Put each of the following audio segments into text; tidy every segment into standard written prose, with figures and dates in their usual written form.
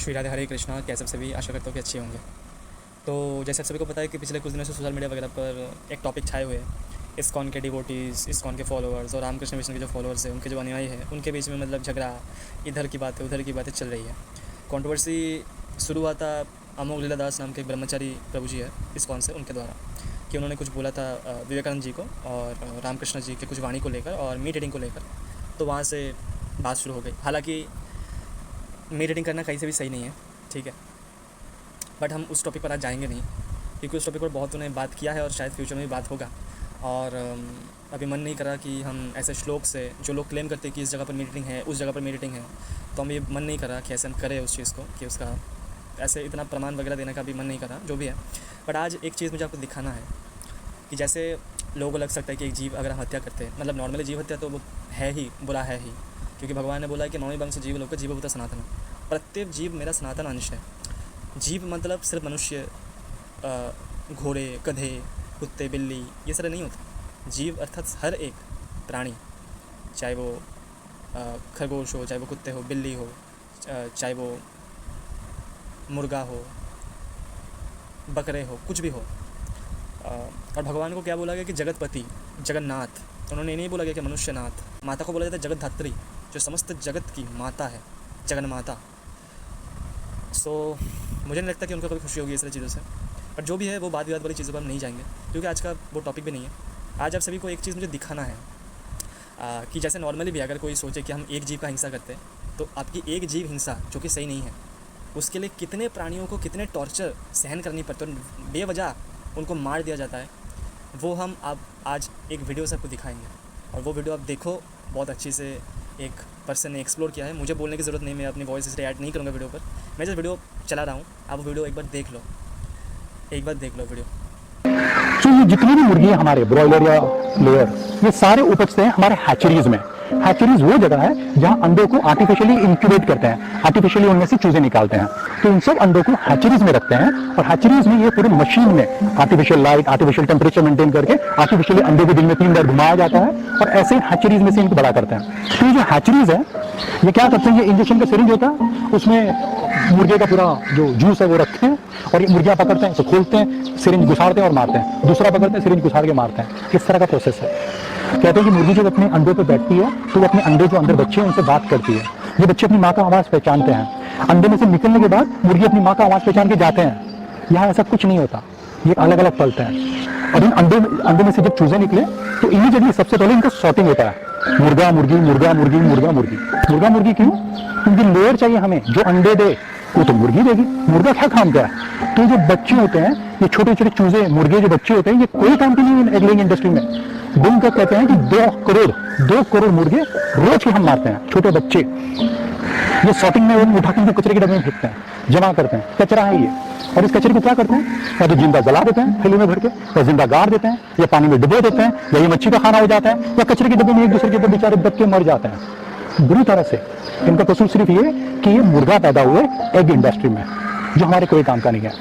श्री राधे हरे कृष्णा। कैसे आप सभी, आशा करता हूँ कि अच्छे होंगे। तो जैसे आप सभी को पता है कि पिछले कुछ दिनों से सोशल मीडिया वगैरह पर एक टॉपिक छाए हुए हैं, इस्कॉन के डिवोटीज़, इस्कॉन के फॉलोअर्स और रामकृष्ण मिशन के जो फॉलोअर्स हैं, उनके जो अनुयायी हैं, उनके बीच में मतलब झगड़ा, इधर की बातें उधर की बातें चल रही है। कंट्रोवर्सी शुरू हुआ था अमोघ लीला दास नाम के एक ब्रह्मचारी प्रभु जी है इस्कॉन से, उनके द्वारा कि उन्होंने कुछ बोला था विवेकानंद जी को और रामकृष्ण जी के कुछ वाणी को लेकर और मीट ईटिंग को लेकर। तो वहाँ से बात शुरू हो गई। हालांकि मीट ईटिंग करना कहीं से भी सही नहीं है, ठीक है, बट हम उस टॉपिक पर आज जाएंगे नहीं, क्योंकि उस टॉपिक पर बहुत उन्हें बात किया है और शायद फ्यूचर में भी बात होगा। और अभी मन नहीं कर रहा कि हम ऐसे श्लोक से, जो लोग क्लेम करते हैं कि इस जगह पर मीट ईटिंग है, उस जगह पर मीट ईटिंग है, तो हम ये मन नहीं कर रहा कि ऐसे हम करें उस चीज़ को, कि उसका ऐसे इतना प्रमाण वगैरह देने का भी मन नहीं कर रहा, जो भी है। बट आज एक चीज़ मुझे आपको दिखाना है कि जैसे लोगों को लग सकता है कि एक जीव अगर हम हत्या करते हैं, मतलब नॉर्मली जीव हत्या तो वो है ही, बुरा है ही, क्योंकि भगवान ने बोला है कि मौमी वंश जीव लोग जीवभूत सनातन, प्रत्येक जीव मेरा सनातन अंश है। जीव मतलब सिर्फ मनुष्य, घोड़े, गधे, कुत्ते, बिल्ली, ये सारे नहीं होते। जीव अर्थात हर एक प्राणी, चाहे वो खरगोश हो, चाहे वो कुत्ते हो, बिल्ली हो, चाहे वो मुर्गा हो, बकरे हो, कुछ भी हो। और भगवान को क्या बोला गया कि जगतपति, जगन्नाथ। उन्होंने ये नहीं बोला गया कि मनुष्यनाथ। माता को बोला जाता है जगतधात्री, जो समस्त जगत की माता है, जगन माता। सो मुझे नहीं लगता कि उनको कभी खुशी होगी इस सारी चीज़ों से, पर जो भी है वो वाद विवाद वाली चीज़ों पर हम नहीं जाएंगे, क्योंकि आज का वो टॉपिक भी नहीं है। आज आप सभी को एक चीज़ मुझे दिखाना है कि जैसे नॉर्मली भी अगर कोई सोचे कि हम एक जीव का हिंसा करते हैं, तो आपकी एक जीव हिंसा जो कि सही नहीं है, उसके लिए कितने प्राणियों को कितने टॉर्चर सहन करनी पड़ती है, बेवजह उनको मार दिया जाता है, वो हम अब आज एक वीडियो से आपको दिखाएंगे। और वो वीडियो आप देखो, बहुत अच्छी से एक पर्सन ने एक्सप्लोर किया है। मुझे बोलने की ज़रूरत नहीं, मैं अपनी वॉइस इसलिए ऐड नहीं करूँगा वीडियो पर। मैं जब वीडियो चला रहा हूँ, आप वो वीडियो एक बार देख लो, एक बार देख लो वीडियो। तो ये जितनी भी मुर्गियां हमारे ब्रॉयलर या लेयर, ये सारे उपजते हैं हमारे हैचरीज में। हैचरीज वो जगह है जहां अंडों को आर्टिफिशियली इंक्यूबेट करते हैं, आर्टिफिशियली उनमें से चूजे निकालते हैं। तो इन सब अंडों को हैचरीज में रखते हैं, और हैचरीज में ये पूरे मशीन में artificial light, artificial temperature maintain करके आर्टिफिशियली अंडे को दिन में 3 बार घुमाया जाता है, और ऐसे हैचरीज में से इनको बड़ा करते हैं। तो ये जो हैचरीज है, ये क्या करते हैं, ये इंजेक्शन का सिरिंज होता है, उसमें मुर्गे का पूरा जो जूस है वो रखते हैं, और ये मुर्गियां पकड़ते हैं, उसे खोलते हैं, सिरिंज घुसाड़ते हैं और मारते हैं, दूसरा पकड़ते हैं, सिरिंज घुसाड़ के मारते हैं। इस तरह का प्रोसेस है। कहते हैं कि मुर्गी जब अपने अंडों पे बैठती है तो वो अपने अंडे जो अंदर बच्चे हैं उनसे बात करती है। ये बच्चे अपनी माँ का आवाज़ पहचानते हैं। अंडे में से निकलने के बाद मुर्गी अपनी माँ का आवाज़ पहचान के जाते हैं। यहाँ ऐसा कुछ नहीं होता, ये अलग अलग पलते हैं। और इन अंडे में से जब चूजे निकले तो इमीडिएटली सबसे पहले इनका सॉर्टिंग होता है, मुर्गा मुर्गी, मुर्गा मुर्गी, मुर्गा मुर्गी। मुर्गा मुर्गी क्यों? क्योंकि लेयर चाहिए हमें, जो अंडे दे वो तो मुर्गी देगी, मुर्गा क्या काम का है। तो जो बच्चे होते हैं, ये छोटे छोटे चूजे, मुर्गे जो बच्चे होते हैं, ये कोई काम की नहीं है एग लेइंग इंडस्ट्री में। दिन का कहते हैं कि 2 करोड़ मुर्गे रोज के हम मारते हैं, छोटे बच्चे। ये सॉर्टिंग में उठा के कचरे के डब्बे में फेंकते हैं, जमा करते हैं, कचरा है ये। और इस कचरे को क्या करते हैं, या तो जिंदा जला देते हैं थैली में भर के, या जिंदा गाड़ देते हैं, या पानी में डुबो देते हैं, या ये मच्छी का खाना हो जाता है, या कचरे के डब्बे में एक दूसरे के ऊपर बेचारे दब के मर जाते हैं बुरी तरह से। इनका कसूर सिर्फ ये कि ये मुर्गा पैदा हुए एग इंडस्ट्री में, जो हमारे कोई काम का नहीं है।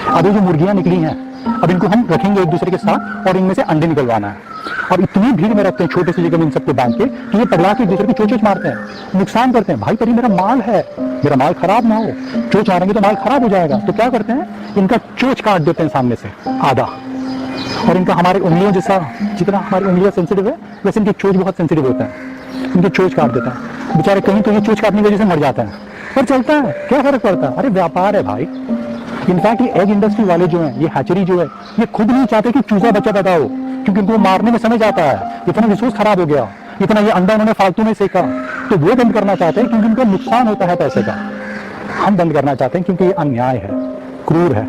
अब ये जो मुर्गियां निकली हैं, अब इनको हम रखेंगे एक दूसरे के साथ, और इनमें से अंडे निकलवाना है। और इतनी भीड़ में रखते हैं छोटे से जगह में इन सबको बांध के कि ये पगला के एक दूसरे को चोच मारते हैं, नुकसान करते हैं। भाई पर ये मेरा माल है, मेरा माल खराब ना हो, चोच मारेंगे तो माल खराब हो जाएगा। तो क्या करते हैं, इनका चोच काट देते हैं सामने से आधा, और इनका हमारी उंगलियों जैसा, जितना हमारी उंगलियां सेंसिटिव है वैसे इनकी चोच बहुत सेंसिटिव होता है, इनकी चोच काट देता है। बेचारे कहीं तो ये चोच काटने की वजह से मर जाता है, पर चलता है, क्या फर्क पड़ता है। अरे व्यापार है भाई। इनफैक्ट ये एग इंडस्ट्री वाले जो हैं, ये हैचरी जो है, ये खुद नहीं चाहते कि चूजा बच्चा पैदा हो, क्योंकि इनको मारने में समय जाता है, इतना रिसोर्स खराब हो गया, इतना ये अंडा उन्होंने फालतू में सेका। तो वो बंद करना चाहते हैं क्योंकि इनको नुकसान होता है पैसे का। हम बंद करना चाहते हैं क्योंकि ये अन्याय है, क्रूर है,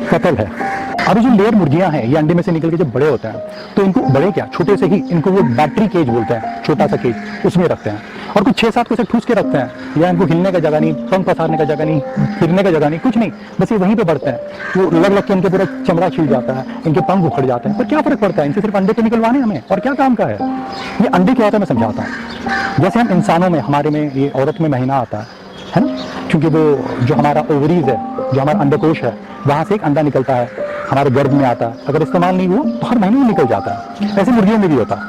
कत्ल है। अभी जो लेयर मुर्गियां हैं, ये अंडे में से निकल के जब बड़े होते हैं तो इनको बड़े क्या, छोटे से ही इनको वो बैटरी केज बोलते हैं, छोटा सा केज, उसमें रखते हैं, और कुछ 6-7 को से ठूस के रखते हैं। या इनको हिलने का जगह नहीं, पंख पसारने का जगह नहीं, फिरने का जगह नहीं, कुछ नहीं, बस ये वहीं पे बढ़ते हैं। वो लग के इनके पूरा चमड़ा छिल जाता है, इनके पंख उखड़ जाते हैं, पर क्या फर्क पड़ता है, इनसे सिर्फ अंडे तो निकलवाने हमें, और क्या काम का है ये। अंडे क्या होता है मैं समझाता हूँ। जैसे हम इंसानों में, हमारे में, ये औरत में महीना आता है ना, क्योंकि वो जो हमारा ओवरीज है, जो हमारा अंडकोश है, वहां से एक अंडा निकलता है, हमारे गर्भ में आता है। अगर इस्तेमाल नहीं हुआ तो हर महीने में निकल जाता है। ऐसे मुर्गियों में भी होता है,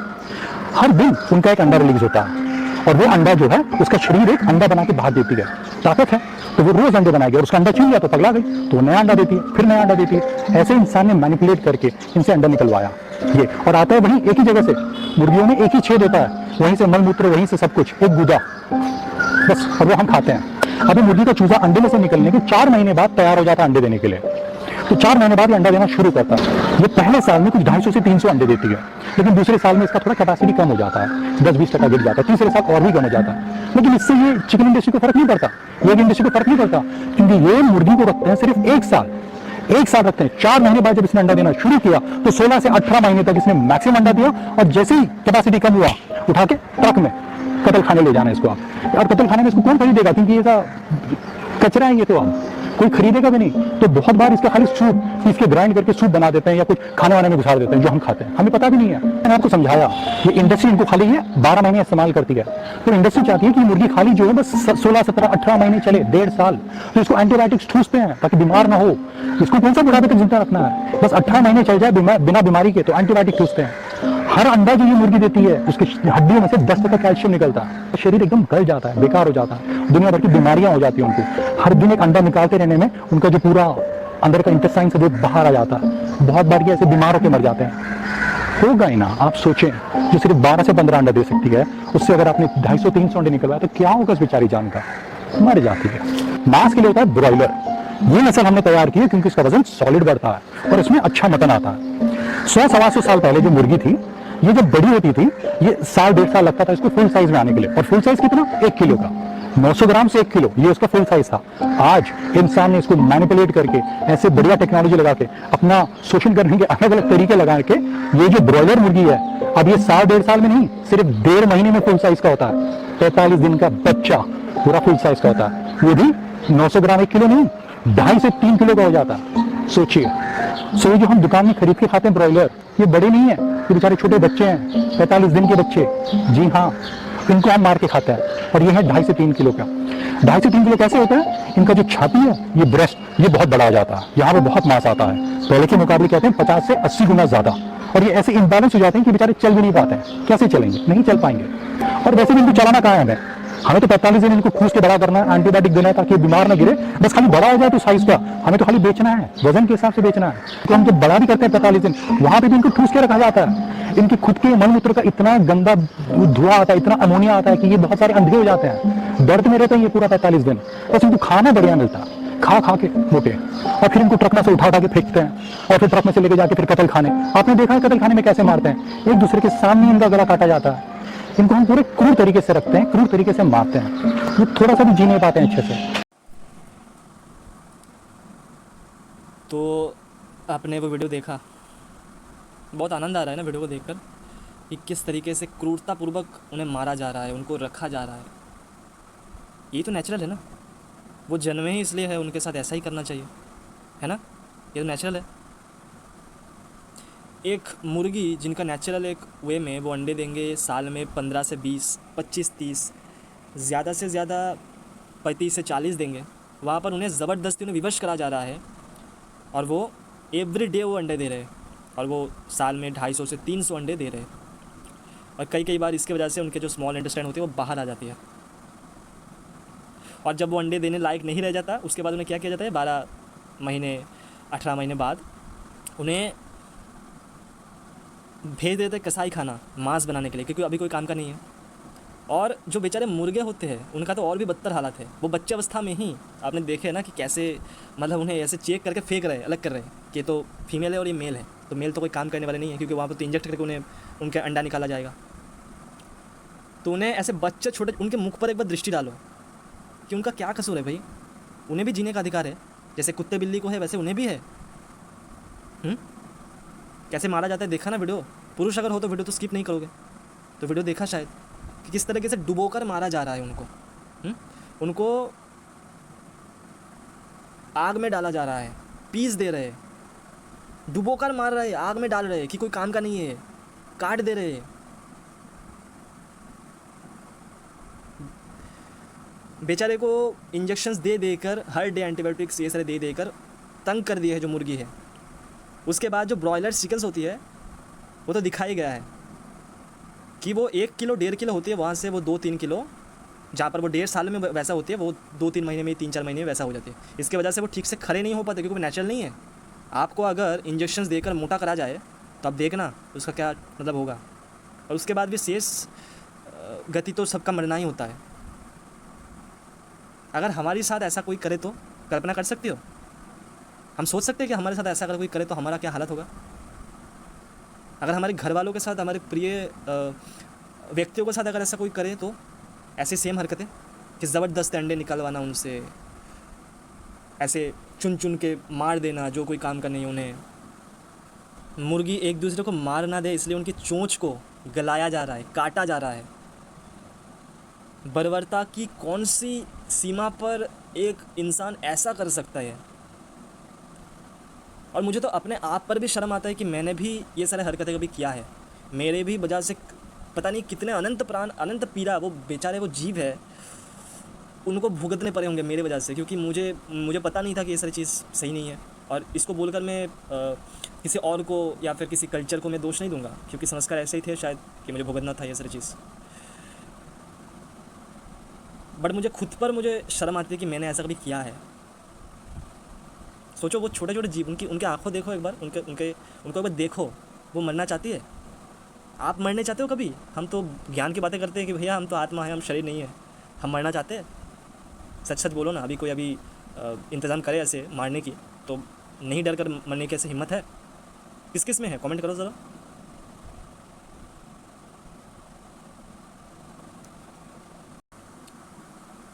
हर दिन उनका एक अंडा रिलीज होता है, और वो अंडा जो है उसका शरीर एक अंडा बना के बाहर देती है, ताकत है। तो वो रोज अंडे बनाएगी और उसका अंडा छिन गया तो पगला गई, तो वो नया अंडा देती है, फिर नया अंडा देती है। ऐसे इंसान ने मैनिपुलेट करके इनसे अंडा निकलवाया ये, और आता है वहीं एक ही जगह से, मुर्गियों में एक ही छेद होता है, वहीं से मलमूत्र, वहीं से सब कुछ, एक गुदा बस, और वो हम खाते हैं। अभी मुर्गी का चूजा अंडे में से निकलने के 4 महीने बाद तैयार हो जाता है अंडे देने के लिए। तो 4 महीने बाद ये अंडा देना शुरू करता है। ये पहले साल में कुछ 250 से 300 अंडे देती है, लेकिन दूसरे साल में इसका थोड़ा कैपेसिटी कम हो जाता है, 10-20% गिर जाता है, तीसरे साल और भी कम हो जाता है। लेकिन इससे ये चिकन इंडस्ट्री को फर्क नहीं पड़ता, ये इंडस्ट्री को फर्क नहीं पड़ता, क्योंकि ये मुर्गी को रखते हैं सिर्फ 1 साल, 1 साल रखते हैं। 4 महीने बाद जब इसने अंडा देना शुरू किया तो 16 से 18 महीने तक इसने मैक्सिमम अंडा दिया, और जैसे ही कैपेसिटी कम हुआ, उठा के ट्रक में कतल खाने ले जाना इसको आप। और कतल खाने में इसको कौन खरीदेगा, क्योंकि ये कचरा है, ये तो हम कोई खरीदेगा भी नहीं। तो बहुत बार इसका खाली सूप, इसके ग्राइंड करके सूप बना देते हैं या कुछ खाने वाने में घुसा देते हैं, जो हम खाते हैं, हमें पता भी नहीं है। मैंने आपको समझाया, ये इंडस्ट्री इनको खाली है 12 महीने इस्तेमाल करती है। तो इंडस्ट्री चाहती है कि मुर्गी खाली जो है बस 16, 17, 18 महीने चले, 1.5 साल। तो इसको एंटीबायोटिक्स ठूसते हैं ताकि बीमार ना हो। इसको कौन सा बुढ़ापे तक जिंदा रखना है, बस 18 महीने चल जाए बिना बीमारी के, तो एंटीबायोटिक ठूसते हैं। हर अंडा जो ये मुर्गी देती है उसकी हड्डियों में से 10% कैल्शियम निकलता है, शरीर एकदम गल जाता है, बेकार हो जाता है, दुनिया भर की बीमारियां हो जाती हैं उनको। हर दिन एक अंडा निकालते रहने में उनका जो पूरा अंदर का इंटेस्टाइन से वो बाहर आ जाता है। बहुत बार ये ऐसे बीमार होकर मर जाते हैं। होगा ही ना, आप सोचें, जो सिर्फ 12 से 15 अंडा दे सकती है, उससे अगर आपने 250-300 अंडे निकलवाए तो क्या होगा उस बेचारी जान का, मर जाती है। मांस के लिए होता है ब्रॉयलर, ये नस्ल हमने तैयार की है क्योंकि इसका वजन सॉलिड बढ़ता है और इसमें अच्छा मटन आता है। 100-125 साल पहले जो मुर्गी थी, ये जब बड़ी होती थी, ये 1.5 साल लगता था इसको फुल साइज में आने के लिए, और फुल साइज कितना, 1 किलो का, 900 ग्राम से 1 किलो, ये उसका फुल साइज था। आज इंसान ने इसको मैनिपुलेट करके, ऐसे बढ़िया टेक्नोलॉजी लगा के, अपना शोषण करने के अलग अलग तरीके लगा के, ये जो ब्रॉयलर मुर्गी है, अब ये 1.5 साल में नहीं, सिर्फ 1.5 महीने में फुल साइज का होता है। 45 दिन का बच्चा पूरा फुल साइज का होता है, वो भी 900 ग्राम 1 किलो नहीं, 2.5 से 3 किलो का हो जाता है। सोचिए, सो जो हम दुकान में खरीद के खाते हैं ब्रॉयलर, ये बड़े नहीं है, ये बेचारे छोटे बच्चे हैं, 45 दिन के बच्चे, जी हाँ, इनको हम मार के खाते हैं। और ये है 2.5 से 3 किलो का। 2.5 से 3 किलो कैसे होता है, इनका जो छाती है, ये ब्रेस्ट, ये बहुत बड़ा हो जाता है, यहाँ पे बहुत मांस आता है, पहले के मुकाबले कहते हैं 50 से 80 गुना ज्यादा। और ये ऐसे इम्बैलेंस हो जाते हैं कि बेचारे चल भी नहीं पाते हैं, कैसे चलेंगे, नहीं चल पाएंगे। और वैसे भी इनको चलाना कहाँ है, हमें तो 45 दिन इनको खूस के बड़ा करना है, एंटीबायोटिक देना है ताकि बीमार ना गिरे, बस खाली बड़ा हो जाए तो साइज का, हमें तो खाली बेचना है, वजन के हिसाब से बेचना है। तो हम जब बड़ा भी करते हैं 45 दिन, वहां पे भी इनको ठूस के रखा जाता है। इनके खुद के मलमूत्र का इतना गंदा धुआं आता है, इतना अमोनिया आता है कि ये बहुत सारे अंधे हो जाते हैं, दर्द में रहते हैं ये पूरा 45 दिन। बस इनको खाना बढ़िया मिलता है, खा खा के मोटे, और फिर इनको ट्रक में से उठा के फेंकते हैं, और फिर ट्रक में से लेके जाके फिर कतल खाने। आपने देखा है कतल खाने में कैसे मारते हैं, एक दूसरे के सामने इनका गला काटा जाता है। इनको हम पूरे क्रूर तरीके से रखते हैं, क्रूर तरीके से मारते हैं, ये थोड़ा सा भी जी नहीं पाते हैं अच्छे से। तो आपने वो वीडियो देखा, बहुत आनंद आ रहा है ना वीडियो को देखकर, कि किस तरीके से क्रूरतापूर्वक उन्हें मारा जा रहा है, उनको रखा जा रहा है। ये तो नेचुरल है ना, वो जन्मे ही इसलिए है, उनके साथ ऐसा ही करना चाहिए, है ना, ये तो नेचुरल है। एक मुर्गी जिनका नेचुरल एक वे में वो अंडे देंगे साल में 15 से 20, 25, 30, ज़्यादा से ज़्यादा 35 से 40 देंगे, वहाँ पर उन्हें ज़बरदस्ती उन्हें विवश करा जा रहा है, और वो एवरी डे वो अंडे दे रहे हैं, और वो साल में 250 से 300 अंडे दे रहे हैं। और कई बार इसकी वजह से उनके जो स्मॉल इंटेस्टाइन होती है वो बाहर आ जाती है, और जब वो अंडे देने लायक नहीं रह जाता, उसके बाद उन्हें क्या किया जाता है, 12 महीने 18 महीने बाद उन्हें भेज देते हैं कसाई खाना मांस बनाने के लिए, क्योंकि अभी कोई काम का नहीं है। और जो बेचारे मुर्गे होते हैं उनका तो और भी बदतर हालत है, वो बच्चे अवस्था में ही आपने देखे ना कि कैसे, मतलब उन्हें ऐसे चेक करके फेंक रहे हैं, अलग कर रहे हैं कि तो फीमेल है और ये मेल है। तो मेल तो कोई काम करने वाले नहीं है, क्योंकि वहाँ पर तो इंजेक्ट करके उन्हें उनका अंडा निकाला जाएगा। तो उन्हें ऐसे बच्चे छोटे, उनके मुख पर एक बार दृष्टि डालो कि उनका क्या कसूर है भाई, उन्हें भी जीने का अधिकार है, जैसे कुत्ते बिल्ली को है वैसे उन्हें भी है। कैसे मारा जाता है देखा ना वीडियो, पुरुष अगर हो तो वीडियो तो स्किप नहीं करोगे, तो वीडियो देखा शायद, कि किस तरीके से डुबोकर मारा जा रहा है उनको। उनको आग में डाला जा रहा है, पीस दे रहे हैं, डुबोकर मार रहे हैं, आग में डाल रहे हैं कि कोई काम का नहीं है, काट दे रहे हैं। बेचारे को इंजेक्शंस दे देकर, हर डे एंटीबायोटिक्स ये सारे दे देकर तंग कर दिए है जो मुर्गी है। उसके बाद जो ब्रॉयलर चिकन्स होती है वो तो दिखाई गया है कि वो 1 किलो 1.5 किलो होती है, वहाँ से वो 2-3 किलो जहाँ पर वो 1.5 साल में वैसा होती है, वो 2-3 महीने में, 3-4 महीने में वैसा हो जाती है। इसकी वजह से वो ठीक से खड़े नहीं हो पाते, क्योंकि वो नेचुरल नहीं है। आपको अगर इंजेक्शंस देकर मोटा करा जाए तो आप देखना उसका क्या मतलब होगा। और उसके बाद भी शेष गति तो सबका मरना ही होता है। अगर हमारे साथ ऐसा कोई करे तो कल्पना कर सकते हो? हम सोच सकते हैं कि हमारे साथ ऐसा अगर कोई करे तो हमारा क्या हालत होगा? अगर हमारे घर वालों के साथ, हमारे प्रिय व्यक्तियों के साथ अगर ऐसा कोई करे तो ऐसे सेम हरकतें, कि ज़बरदस्त अंडे निकलवाना उनसे, ऐसे चुन चुन के मार देना जो कोई काम का नहीं उन्हें, मुर्गी एक दूसरे को मार ना दे इसलिए उनकी चोंच को गलाया जा रहा है, काटा जा रहा है। बर्बरता की कौन सी सीमा पर एक इंसान ऐसा कर सकता है? और मुझे तो अपने आप पर भी शर्म आता है कि मैंने भी ये सारे हरकतें कभी किया है। मेरे भी वजह से पता नहीं कितने अनंत प्राण, अनंत पीड़ा, वो बेचारे वो जीव है, उनको भुगतने पड़े होंगे मेरे वजह से, क्योंकि मुझे पता नहीं था कि ये सारी चीज़ सही नहीं है। और इसको बोलकर मैं किसी और को या फिर किसी कल्चर को मैं दोष नहीं दूंगा, क्योंकि संस्कार ऐसे ही थे शायद कि मुझे भुगतना था ये सारी चीज़। बट मुझे खुद पर मुझे शर्म आती है कि मैंने ऐसा कभी किया है। सोचो वो छोटे छोटे जीव, उनकी आंखों देखो एक बार, उनको एक बार देखो, वो मरना चाहती है। आप मरने चाहते हो कभी? हम तो ज्ञान की बातें करते हैं कि भैया हम तो आत्मा है, हम शरीर नहीं है। हम मरना चाहते हैं? सच सच बोलो ना। अभी कोई इंतज़ाम करे ऐसे मारने की तो नहीं डर कर मरने की ऐसे हिम्मत है? किस किस में है? कमेंट करो ज़रा।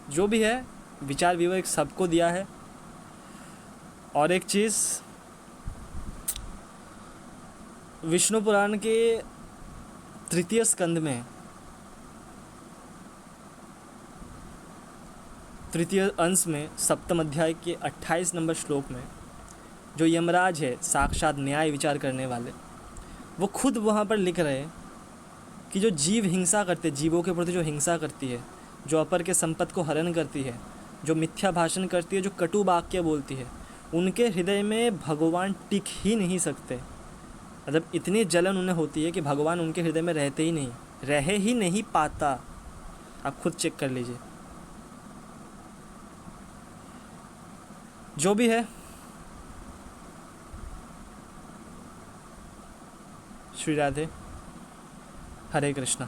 जो भी है, विचार विवेक सबको दिया है। और एक चीज़, विष्णु पुराण के 3 स्कंद में 3 अंश में 7वें अध्याय के 28 नंबर श्लोक में जो यमराज है, साक्षात न्याय विचार करने वाले, वो खुद वहाँ पर लिख रहे हैं कि जो जीव हिंसा करते, जीवों के प्रति जो हिंसा करती है, जो अपर के संपत्ति को हरण करती है, जो मिथ्या भाषण करती है, जो कटु वाक्य बोलती है, उनके हृदय में भगवान टिक ही नहीं सकते। मतलब इतनी जलन उन्हें होती है कि भगवान उनके हृदय में रह ही नहीं पाता। आप खुद चेक कर लीजिए। जो भी है, श्री राधे, हरे कृष्णा।